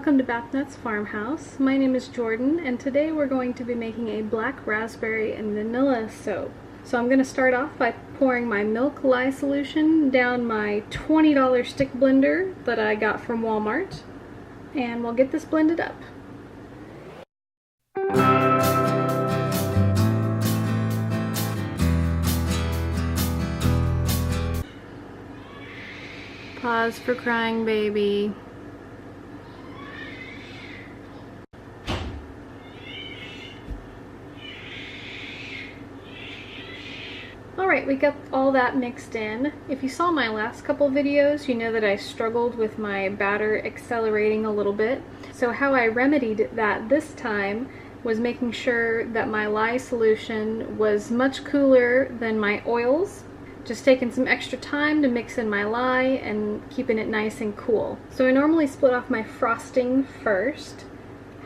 welcome to Bath Nuts Farmhouse. My name is Jordan, and today we're going to be making a black raspberry and vanilla soap. So I'm going to start off by pouring my milk lye solution down my $20 stick blender that I got from Walmart, and we'll get this blended up. Pause for crying baby. Alright, we got all that mixed in. If you saw my last couple videos, you know that I struggled with my batter accelerating a little bit. So how I remedied that this time was making sure that my lye solution was much cooler than my oils. Just taking some extra time to mix in my lye and keeping it nice and cool. So I normally split off my frosting first.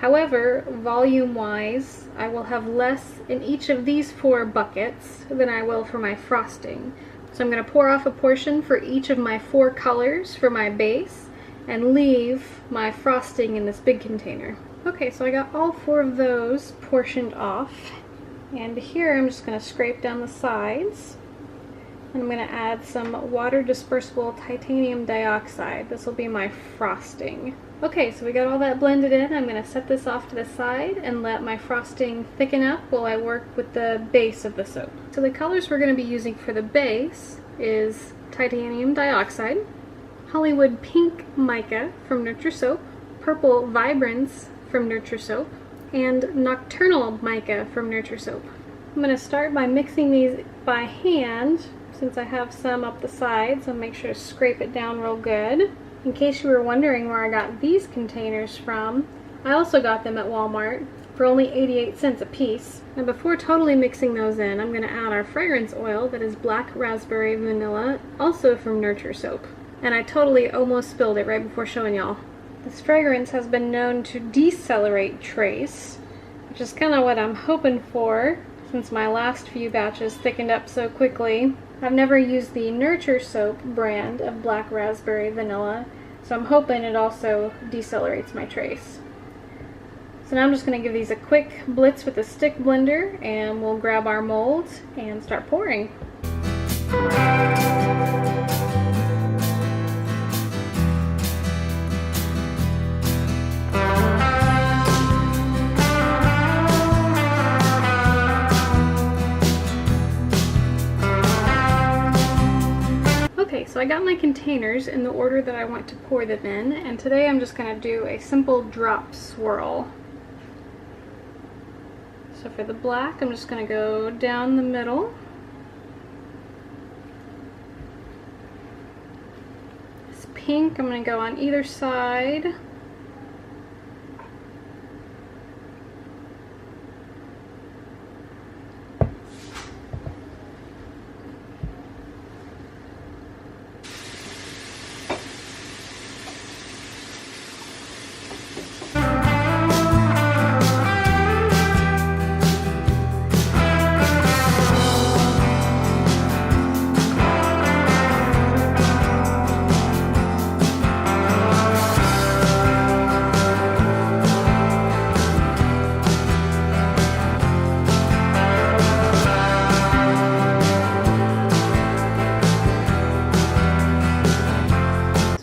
However, volume-wise, I will have less in each of these 4 buckets than I will for my frosting. So I'm going to pour off a portion for each of my 4 colors for my base and leave my frosting in this big container. Okay, so I got all 4 of those portioned off. And here I'm just going to scrape down the sides. And I'm going to add some water dispersible titanium dioxide. This will be my frosting. Okay, so we got all that blended in. I'm going to set this off to the side and let my frosting thicken up while I work with the base of the soap. So the colors we're going to be using for the base is titanium dioxide, Hollywood pink mica from Nurture Soap, purple vibrance from Nurture Soap, and nocturnal mica from Nurture Soap. I'm going to start by mixing these by hand since I have some up the sides. I'll make sure to scrape it down real good. In case you were wondering where I got these containers from, I also got them at Walmart for only 88 cents a piece. And before totally mixing those in, I'm going to add our fragrance oil that is black raspberry vanilla, also from Nurture Soap. And I totally almost spilled it right before showing y'all. This fragrance has been known to decelerate trace, which is kind of what I'm hoping for since my last few batches thickened up so quickly. I've never used the Nurture Soap brand of black raspberry vanilla, so I'm hoping it also decelerates my trace. So now I'm just going to give these a quick blitz with a stick blender, and we'll grab our molds and start pouring. Okay, so I got my containers in the order that I want to pour them in, and today I'm just going to do a simple drop swirl. So for the black, I'm just going to go down the middle. This pink, I'm going to go on either side.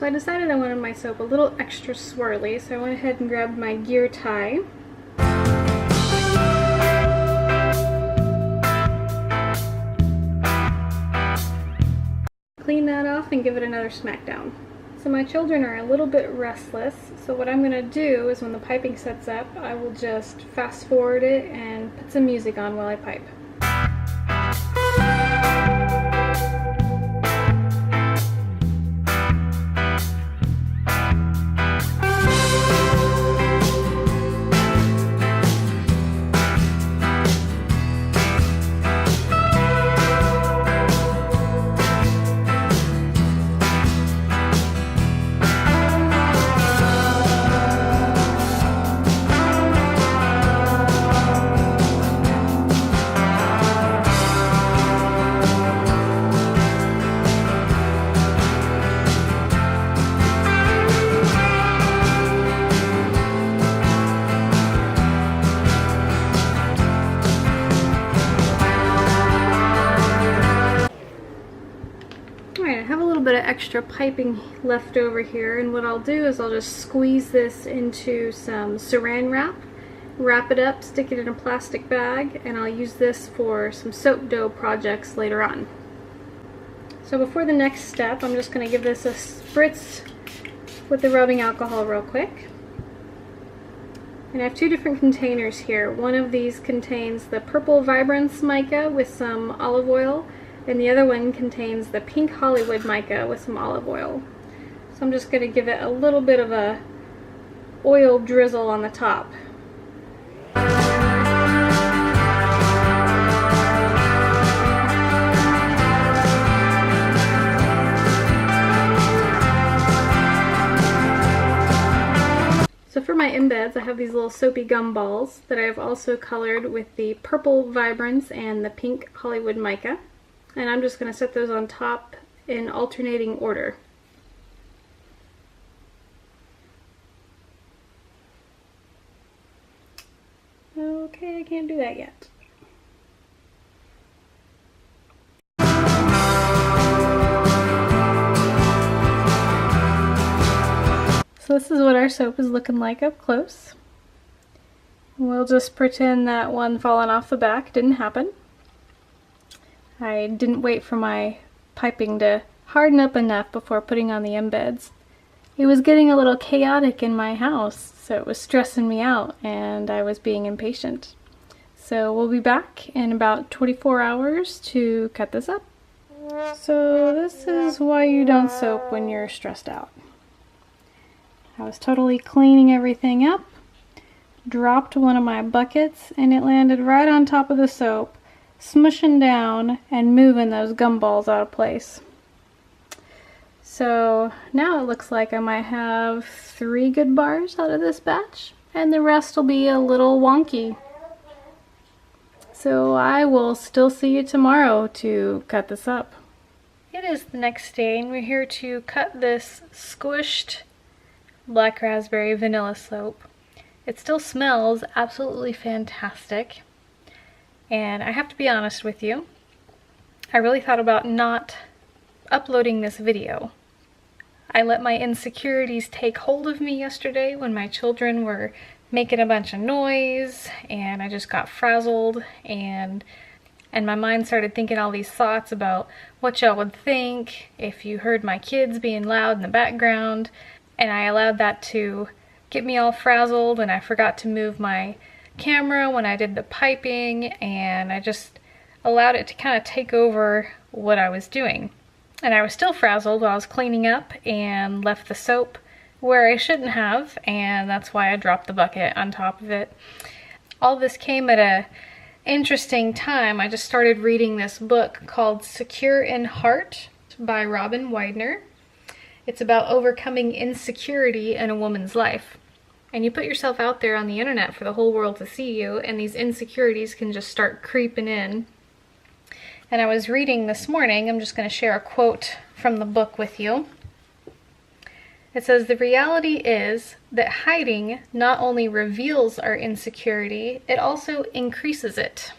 I decided I wanted my soap a little extra swirly, so I went ahead and grabbed my gear tie. Clean that off and give it another smack down. So my children are a little bit restless, so what I'm going to do is when the piping sets up, I will just fast forward it and put some music on while I pipe. extra piping left over here, and what I'll do is I'll just squeeze this into some saran wrap, wrap it up, stick it in a plastic bag, and I'll use this for some soap dough projects later on. So before the next step, I'm just going to give this a spritz with the rubbing alcohol real quick. And I have two different containers here. One of these contains the purple vibrance mica with some olive oil, and the other one contains the pink Hollywood mica with some olive oil. So I'm just going to give it a little bit of a oil drizzle on the top. So for my embeds, I have these little soapy gum balls that I've also colored with the purple vibrance and the pink Hollywood mica. And I'm just going to set those on top in alternating order. Okay, I can't do that yet. So this is what our soap is looking like up close. We'll just pretend that one falling off the back didn't happen. I didn't wait for my piping to harden up enough before putting on the embeds. It was getting a little chaotic in my house, so it was stressing me out and I was being impatient. So we'll be back in about 24 hours to cut this up. So this is why you don't soap when you're stressed out. I was totally cleaning everything up, dropped one of my buckets, and it landed right on top of the soap, smushing down and moving those gumballs out of place. So now it looks like I might have 3 good bars out of this batch, and the rest will be a little wonky. So I will still see you tomorrow to cut this up. It is the next day and we're here to cut this squished black raspberry vanilla soap. It still smells absolutely fantastic, and I have to be honest with you, I really thought about not uploading this video. I let my insecurities take hold of me yesterday when my children were making a bunch of noise, and I just got frazzled, and my mind started thinking all these thoughts about what y'all would think if you heard my kids being loud in the background. And I allowed that to get me all frazzled, and I forgot to move my camera when I did the piping, and I just allowed it to kind of take over what I was doing. And I was still frazzled while I was cleaning up and left the soap where I shouldn't have, and that's why I dropped the bucket on top of it. All this came at a interesting time. I just started reading this book called Secure in Heart by Weidner. It's about overcoming insecurity in a woman's life. And you put yourself out there on the internet for the whole world to see you, and these insecurities can just start creeping in. And I was reading this morning, I'm just going to share a quote from the book with you. It says, "The reality is that hiding not only reveals our insecurity, it also increases it."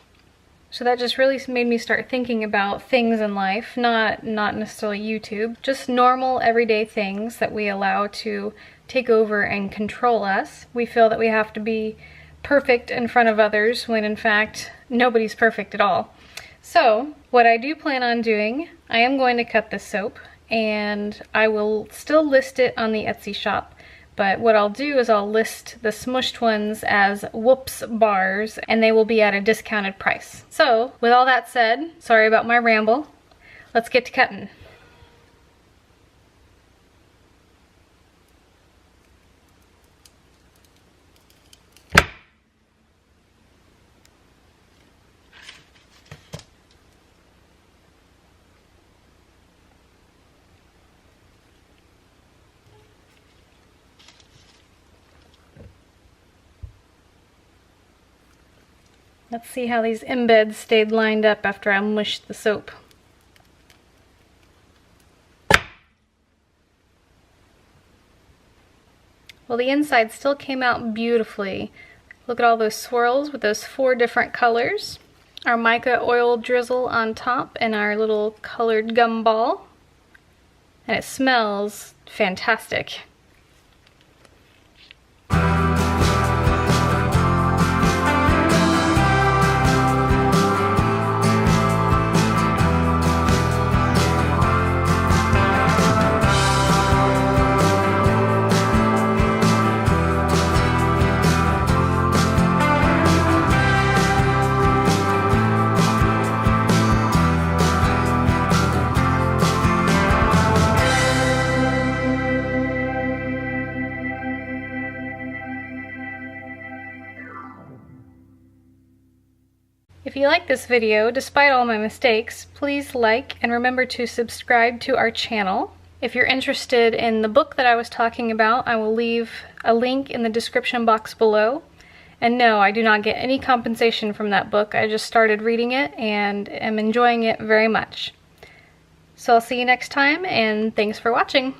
So that just really made me start thinking about things in life, not necessarily YouTube, just normal everyday things that we allow to take over and control us. We feel that we have to be perfect in front of others when in fact nobody's perfect at all. So what I do plan on doing, I am going to cut this soap, and I will still list it on the Etsy shop. But what I'll do is I'll list the smushed ones as whoops bars, and they will be at a discounted price. So with all that said, sorry about my ramble, let's get to cutting. Let's see how these embeds stayed lined up after I mushed the soap. Well, the inside still came out beautifully. Look at all those swirls with those 4 different colors. Our mica oil drizzle on top and our little colored gum ball. and it smells fantastic. If you like this video, despite all my mistakes, please like and remember to subscribe to our channel. If you're interested in the book that I was talking about, I will leave a link in the description box below. And no, I do not get any compensation from that book. I just started reading it and am enjoying it very much. So I'll see you next time, and thanks for watching.